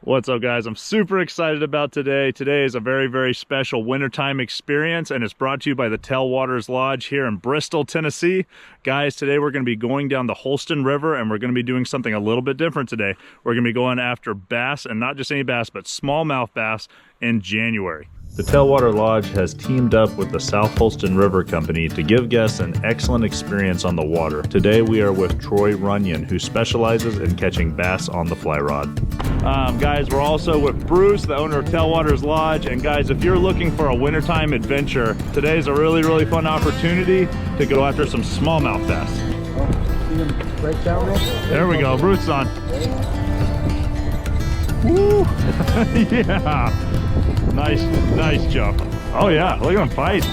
What's up, guys? I'm super excited about today. Today is a very, very special wintertime experience, and it's brought to you by the Tailwaters Lodge here in Bristol, Tennessee. Guys, today we're going to be going down the Holston River, and we're going to be doing something a little bit different today. We're going to be going after bass, and not just any bass, but smallmouth bass in January. The Tailwater Lodge has teamed up with the South Holston River Company to give guests an excellent experience on the water. Today we are with Troy Runyon, who specializes in catching bass on the fly rod. Guys, we're also with Bruce, the owner of Tailwaters Lodge. And guys, if you're looking for a wintertime adventure, today's a really, really fun opportunity to go after some smallmouth bass. There we go, Bruce is on. Woo! Yeah! Nice jump. Oh yeah, look at him fight.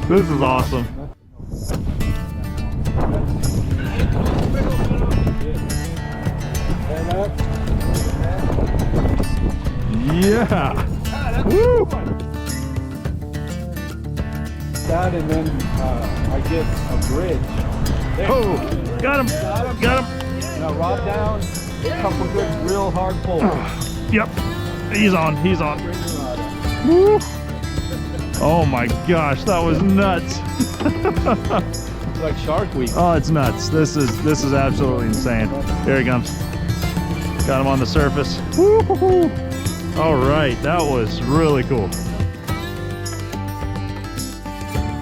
This is awesome. Yeah. Woo! That, and then I get a bridge. There. Oh, got him. Now rod down, a couple good real hard pulls. Yep, he's on. Woo. Oh my gosh, that was nuts. It's like Shark Week. Oh, it's nuts. This is absolutely insane. Here he comes. Got him on the surface. Woo-hoo-hoo. All right, that was really cool.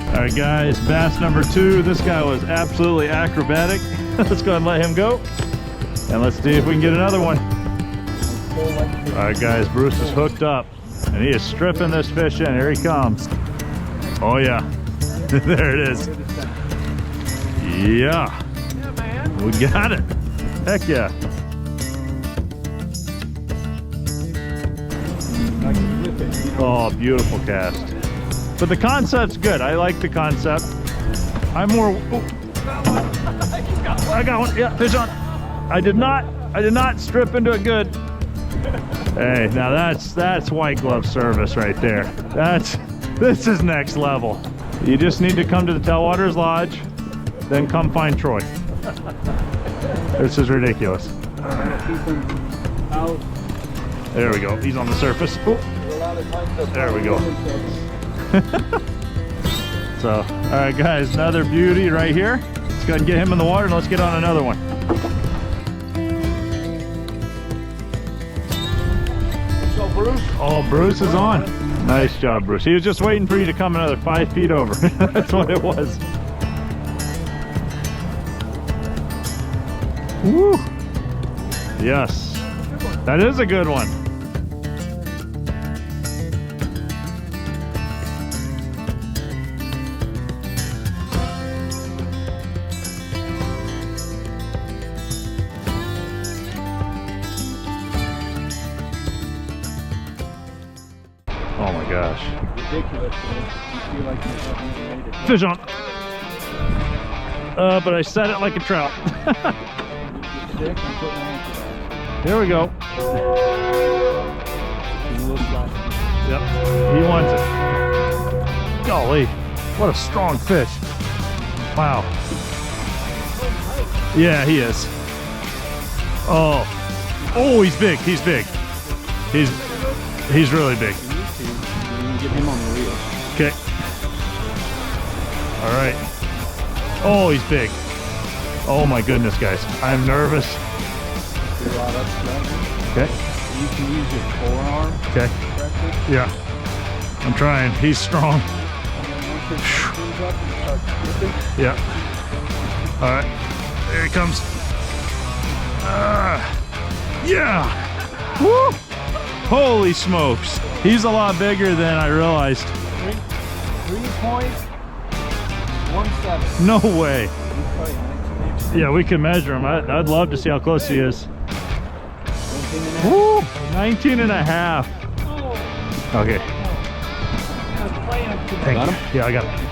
All right, guys, bass number 2. This guy was absolutely acrobatic. Let's go ahead and let him go. And let's see if we can get another one. All right, guys, Bruce is hooked up, and he is stripping this fish in. Here he comes. Oh, yeah. There it is. Yeah. We got it. Heck yeah. Oh, beautiful cast. But the concept's good. I like the concept. I'm more... Oh. I got one. Yeah, fish on. I did not strip into it good. Hey, now that's white glove service right there. This is next level. You just need to come to the Tailwaters Lodge, then come find Troy. This is ridiculous. There we go. He's on the surface. Ooh. There we go. So, all right, guys, another beauty right here. Let's go ahead and get him in the water, and let's get on another one. Bruce? Oh, Bruce is on. Nice job, Bruce. He was just waiting for you to come another 5 feet over. That's what it was. Woo! Yes, that is a good one. Oh my gosh. Ridiculous, man. You feel like you haven't made it. Fish on. But I set it like a trout. Here we go. Yep, he wants it. Golly, what a strong fish. Wow. Yeah, he is. Oh, he's big. He's really big. Get him on the reel. Okay. All right. Oh, he's big. Oh my goodness, guys. I'm nervous. Okay. You can use your forearm. Okay. Yeah. I'm trying. He's strong. Yeah. All right. There he comes. Yeah. Woo! Holy smokes. He's a lot bigger than I realized. 3.17. No way. Yeah, we can measure him. I'd love to see how close he is. 19 and a half. Okay. Got him? Yeah, I got him.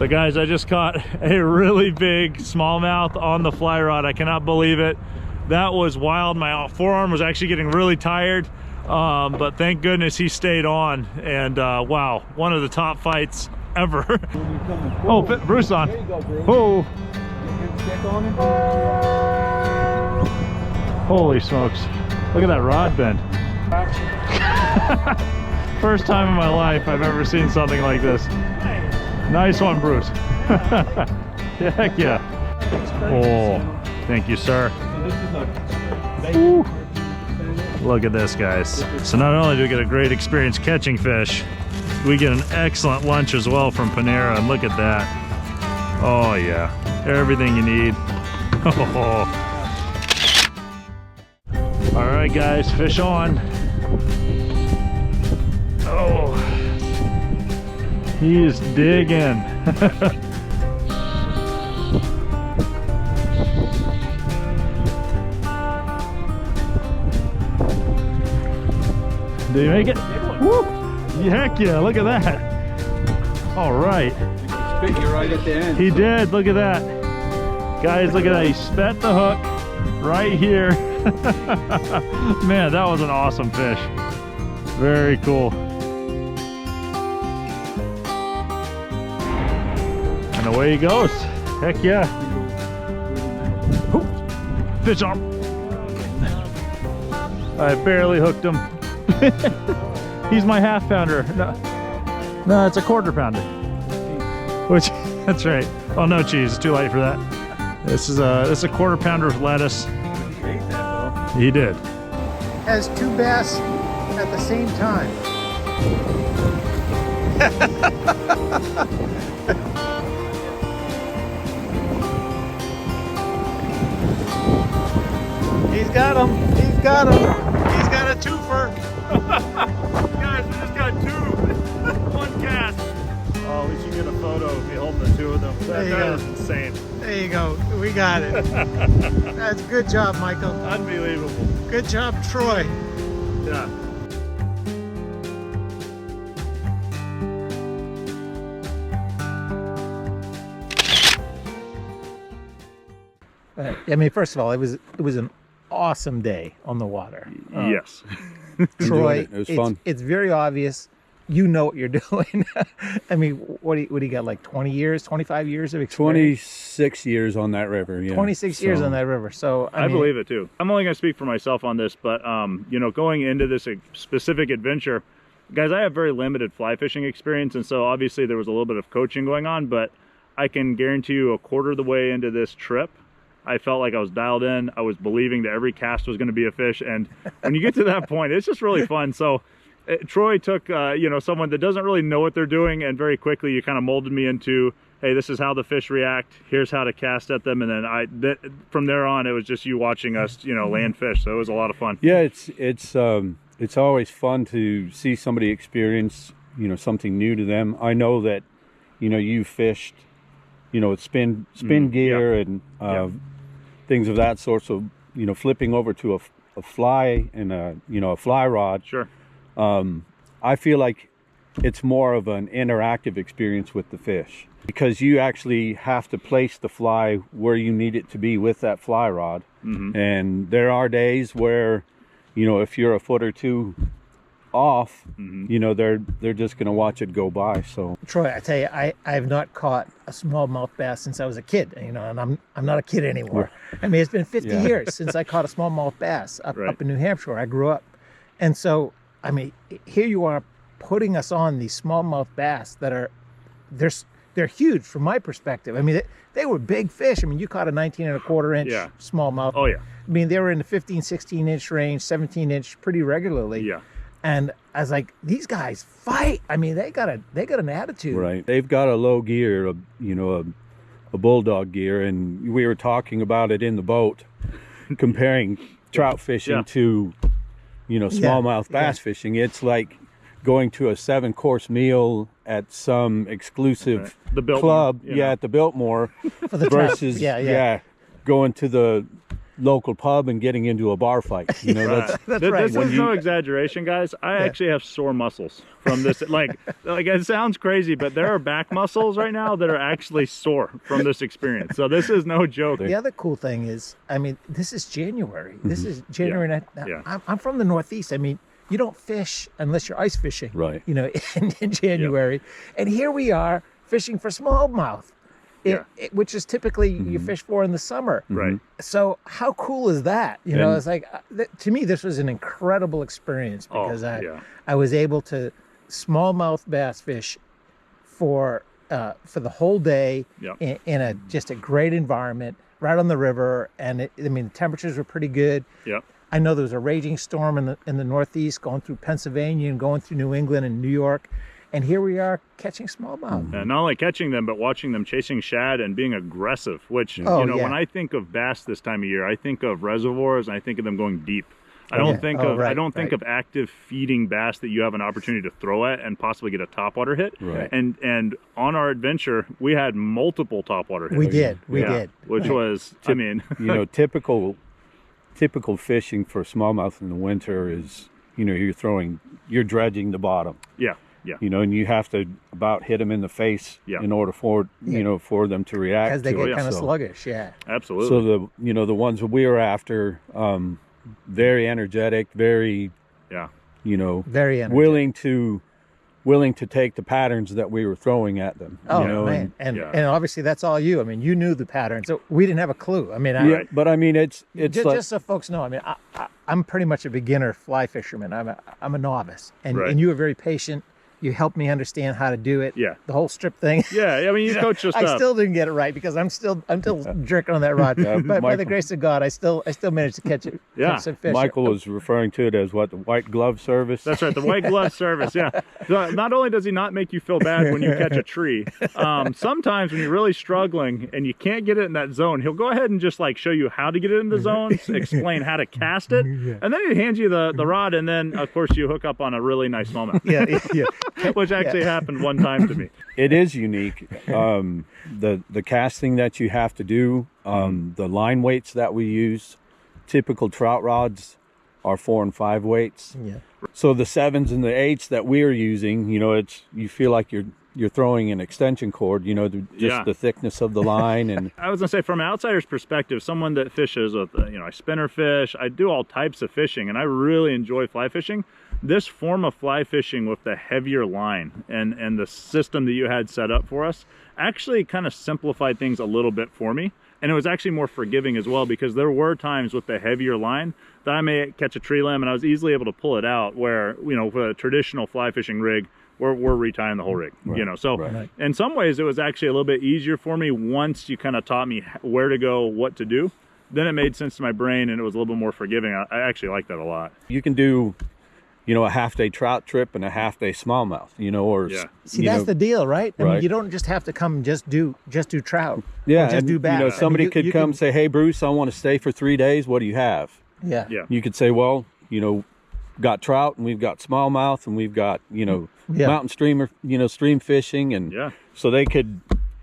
So guys, I just caught a really big smallmouth on the fly rod. I cannot believe it. That was wild. My forearm was actually getting really tired. But thank goodness he stayed on. And wow, one of the top fights ever. Oh, Bruce on. There you go, Bruce. Oh, Stick on it. holy smokes. Look at that rod bend. First time in my life I've ever seen something like this. Nice one, Bruce. Heck yeah. Oh, thank you, sir. Ooh. Look at this, guys. So not only do we get a great experience catching fish, we get an excellent lunch as well from Panera, and look at that. Oh yeah, everything you need. Oh. All right, guys, fish on. Oh, he's digging. Did he make it? Woo! Heck yeah, look at that. All right. Spit you right at the end. He did, look at that. Guys, look at that, he spat the hook right here. Man, that was an awesome fish. Very cool. And away he goes. Heck yeah. Ooh, fish on. I barely hooked him. He's my half pounder. No, it's a quarter pounder. Which, that's right. Oh, no cheese, it's too light for that. This is a quarter pounder of lettuce. He did. Has two bass at the same time. He's got him. He's got him. He's got a twofer. Guys, we just got two. One cast. Oh, we should get a photo of me holding the two of them. That is insane. There you go. We got it. That's good job, Michael. Unbelievable. Good job, Troy. Yeah. I mean, first of all, it was an awesome day on the water. Yes. Troy, it was fun. It's very obvious. You know what you're doing. I mean, what do you got, like 20 years, 25 years of experience? 26 years on that river, yeah. 26 years on that river. So I believe it too. I'm only going to speak for myself on this, but you know, going into this specific adventure, guys, I have very limited fly fishing experience, and so obviously there was a little bit of coaching going on, but I can guarantee you a quarter of the way into this trip, I felt like I was dialed in. I was believing that every cast was going to be a fish, and when you get to that point, it's just really fun. So Troy took you know, someone that doesn't really know what they're doing, and very quickly you kind of molded me into, hey, this is how the fish react, here's how to cast at them, and then from there on it was just you watching us, you know, land fish. So it was a lot of fun. Yeah, it's always fun to see somebody experience, you know, something new to them. I know that, you know, you fished, you know, with spin gear, yep, and things of that sort. So, you know, flipping over to a fly and a fly rod. Sure. I feel like it's more of an interactive experience with the fish, because you actually have to place the fly where you need it to be with that fly rod. Mm-hmm. And there are days where, you know, if you're a foot or two off, mm-hmm, you know, they're just going to watch it go by. So Troy, I tell you, I have not caught a smallmouth bass since I was a kid, you know, and I'm not a kid anymore. I mean, it's been 50 years since I caught a smallmouth bass up in New Hampshire. I grew up. And so, I mean, here you are putting us on these smallmouth bass that are, they're huge from my perspective. I mean, they were big fish. I mean, you caught a 19 1/4 inch smallmouth. Oh yeah. I mean, they were in the 15, 16 inch range, 17 inch pretty regularly. Yeah. And I was like, these guys fight. I mean, they got an attitude. Right. They've got a low gear, you know, a bulldog gear, and we were talking about it in the boat, comparing trout fishing to, you know, smallmouth bass fishing. It's like going to a 7-course meal at some exclusive club, at the Biltmore, versus going to the local pub and getting into a bar fight. You know, that's right. This is no exaggeration, guys. I actually have sore muscles from this. like it sounds crazy, but there are back muscles right now that are actually sore from this experience. So this is no joke. The other cool thing is, I mean, this is January. This is January. I'm from the Northeast. I mean, you don't fish unless you're ice fishing, Right. you know, in January. And here we are fishing for smallmouth, which is typically you fish for in the summer. Right. So how cool is that? You know, it's like, to me, this was an incredible experience because I was able to smallmouth bass fish for the whole day in just a great environment right on the river. And the temperatures were pretty good. Yep. I know there was a raging storm in the Northeast going through Pennsylvania and going through New England and New York. And here we are catching smallmouth. And not only catching them, but watching them chasing shad and being aggressive, which, when I think of bass this time of year, I think of reservoirs and I think of them going deep. I don't think of active feeding bass that you have an opportunity to throw at and possibly get a topwater hit. Right. And on our adventure, we had multiple topwater hits. We did. Which was, typical fishing for smallmouth in the winter is, you're dredging the bottom. Yeah. And you have to about hit them in the face in order for them to react. Because they get kind of sluggish. Yeah. Absolutely. So the ones that we were after, very energetic, very very energetic. willing to take the patterns that we were throwing at them. Man. And obviously that's all you. I mean, you knew the patterns. So we didn't have a clue. I mean, but I mean, it's just so folks know. I mean, I'm pretty much a beginner fly fisherman. I'm a novice, and you were very patient. You helped me understand how to do it. Yeah. The whole strip thing. Yeah. I mean, you coached us up. I still didn't get it right because I'm still jerking on that rod. But by the grace of God, I still managed to catch some fish. Michael was referring to it as the white glove service. That's right, the white glove service. Yeah. So not only does he not make you feel bad when you catch a tree, sometimes when you're really struggling and you can't get it in that zone, he'll go ahead and just like show you how to get it in the zones, explain how to cast it, and then he hands you the rod, and then of course you hook up on a really nice smallmouth. Yeah. Which actually happened one time to me. It is unique. The casting that you have to do, the line weights that we use, typical trout rods are 4 and 5 weights. Yeah. So the 7s and the 8s that we're using, you feel like you're throwing an extension cord, the thickness of the line. And I was gonna say, from an outsider's perspective, someone that fishes with, I spinner fish, I do all types of fishing, and I really enjoy fly fishing. This form of fly fishing with the heavier line and the system that you had set up for us actually kind of simplified things a little bit for me. And it was actually more forgiving as well, because there were times with the heavier line that I may catch a tree limb and I was easily able to pull it out, where, for a traditional fly fishing rig, we're retying the whole rig, Right. In some ways it was actually a little bit easier for me once you kind of taught me where to go, what to do. Then it made sense to my brain and it was a little bit more forgiving. I actually like that a lot. you can do a half-day trout trip and a half-day smallmouth, See, that's the deal, right? I mean, you don't just have to come and just do trout. Yeah, or just do bass. Somebody could come say, "Hey, Bruce, I want to stay for 3 days. What do you have?" Yeah. You could say, "Well, got trout and we've got smallmouth and we've got mountain stream fishing," and so they could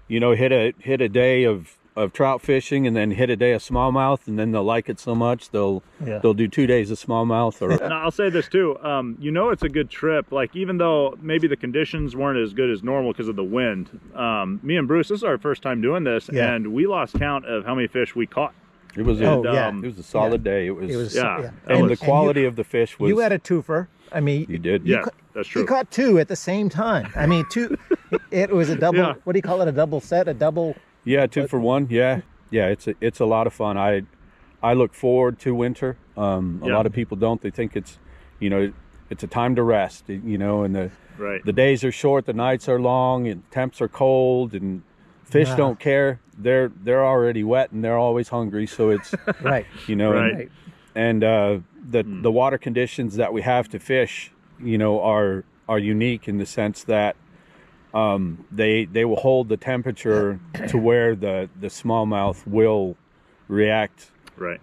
hit a day of trout fishing and then hit a day of smallmouth, and then they'll like it so much they'll do 2 days of smallmouth. Or now, I'll say this too, it's a good trip, like even though maybe the conditions weren't as good as normal because of the wind. Me and Bruce, this is our first time doing this, and we lost count of how many fish we caught. It was it was a solid day. It was and the quality of the fish was. You had a twofer. I mean, you did. That's true. You caught 2 at the same time. I mean, 2. It was a double. What do you call it? A double set? A double. Yeah, 2 for 1. Yeah. It's a lot of fun. I look forward to winter. A lot of people don't. They think it's a time to rest. And the days are short, the nights are long, and temps are cold, and fish don't care. They're already wet and they're always hungry. So it's right. And the water conditions that we have to fish, are unique in the sense that. They will hold the temperature to where the smallmouth will react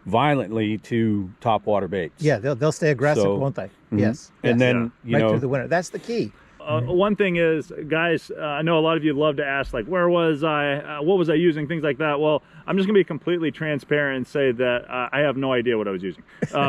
violently to topwater baits. Yeah, they'll stay aggressive, won't they? Yes. And then right through the winter. That's the key. One thing is, guys, I know a lot of you love to ask, like, where was I? What was I using? Things like that. Well, I'm just going to be completely transparent and say that I have no idea what I was using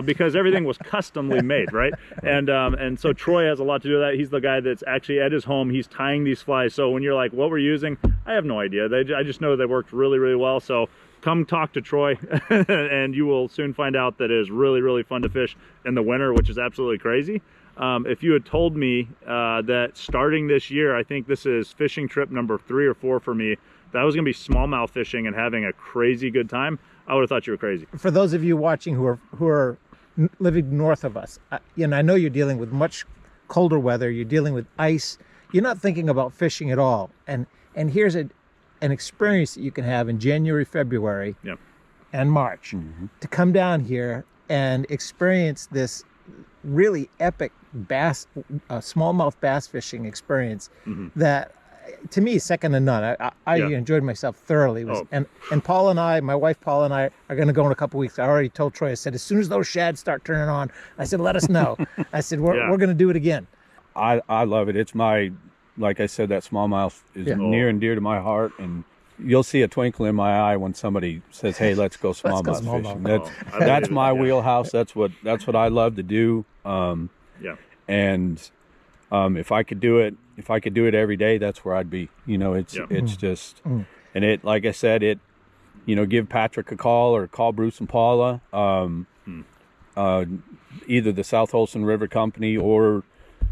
because everything was customly made, right? And so Troy has a lot to do with that. He's the guy that's actually at his home. He's tying these flies. So when you're like, what we're using, I have no idea. I just know they worked really, really well. So come talk to Troy and you will soon find out that it is really, really fun to fish in the winter, which is absolutely crazy. If you had told me that starting this year, I think this is fishing trip number 3 or 4 for me, that I was gonna be smallmouth fishing and having a crazy good time, I would have thought you were crazy. For those of you watching who are living north of us, you know, I know you're dealing with much colder weather. You're dealing with ice. You're not thinking about fishing at all. And here's an experience that you can have in January, February, and March to come down here and experience this really epic bass, smallmouth bass fishing experience that, to me, is second to none. I enjoyed myself thoroughly. And Paul and I, my wife Paul and I, are going to go in a couple weeks. I already told Troy, I said, as soon as those shads start turning on, I said, let us know. I said, we're going to do it again. I love it. It's my, like I said, that smallmouth is near and dear to my heart, and you'll see a twinkle in my eye when somebody says, hey, let's go smallmouth fishing. That's my wheelhouse. That's what I love to do. And if I could do it every day, that's where I'd be. You know, it's just, and it, like I said, it, you know, give Patrick a call or call Bruce and Paula, either the South Holston River Company or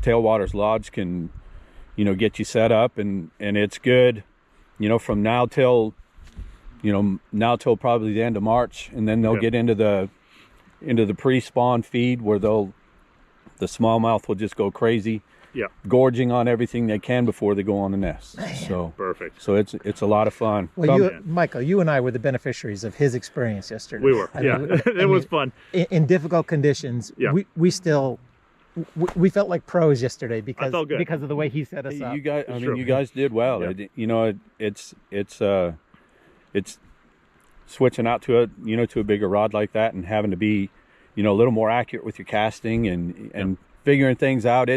Tailwaters Lodge can, you know, get you set up, and it's good, you know, from now till probably the end of March, and then they'll get into the pre-spawn feed where the smallmouth will just go crazy, gorging on everything they can before they go on the nest. So perfect. So it's a lot of fun. Well, Michael, you and I were the beneficiaries of his experience yesterday. We were. It was fun. In difficult conditions, we still. We felt like pros yesterday because of the way he set us up. You guys, you guys did well. You know, it's switching out to a bigger rod like that and having to be, you know, a little more accurate with your casting and figuring things out.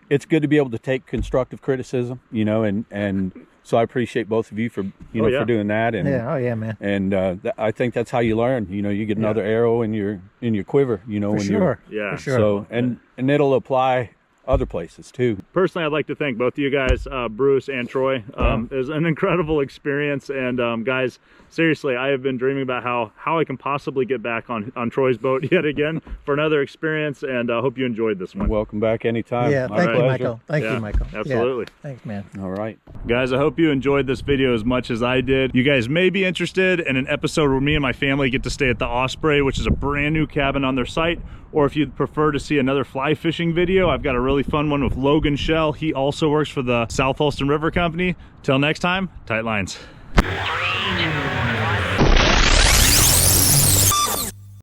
It's good to be able to take constructive criticism, you know, and so I appreciate both of you for for doing that. And man. And I think that's how you learn. You know, you get another arrow in your quiver. You know, for sure. So and it'll apply other places too. Personally, I'd like to thank both of you guys, Bruce and Troy. It was an incredible experience, and guys, seriously, I have been dreaming about how I can possibly get back on Troy's boat yet again for another experience, and I hope you enjoyed this one. Welcome back anytime. Yeah, thank you, Michael. Thank you, Michael. Absolutely. Yeah. Thanks, man. All right. Guys, I hope you enjoyed this video as much as I did. You guys may be interested in an episode where me and my family get to stay at the Osprey, which is a brand new cabin on their site, or if you'd prefer to see another fly fishing video, I've got a really fun one with Logan Shell. He also works for the South Holston River Company. Till next time, tight lines.